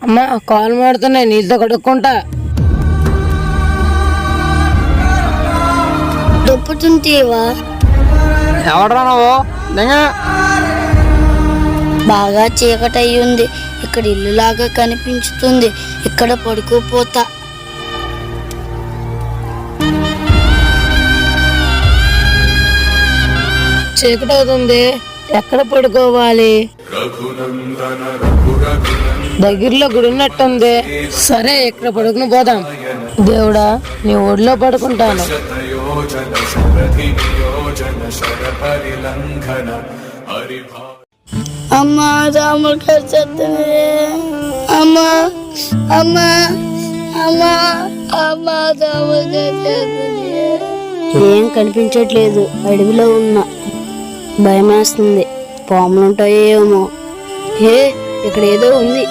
అమ్మా కాలు మాడుతున్నాయి, నీళ్ళతో కడుక్కుంటా. దొప్పుతుంటేవా? ఎవడరా నువ్వు? బాగా చీకటి అయ్యింది. ఇక్కడ ఇల్లులాగా కనిపించుతుంది. ఇక్కడ పడుకోపోతా. చీకటి అవుతుంది, ఎక్కడ పడుకోవాలి? దగ్గరలో గుడి ఉన్నట్టుంది. సరే ఇక్కడ పడుకుని పోదాం. దేవుడా నీ ఒడిలో పడుకుంటాను. అమ్మా రాముడు కడుతుంది. అమ్మా అమ్మా అమ్మా అమ్మా రాముడు కడుతుంది. ఏం కనిపించట్లేదు. అడవిలో ఉన్నా, భయం వేస్తుంది. పాములు ఉంటాయేమో. ఇక్కడ ఏదో ఉంది.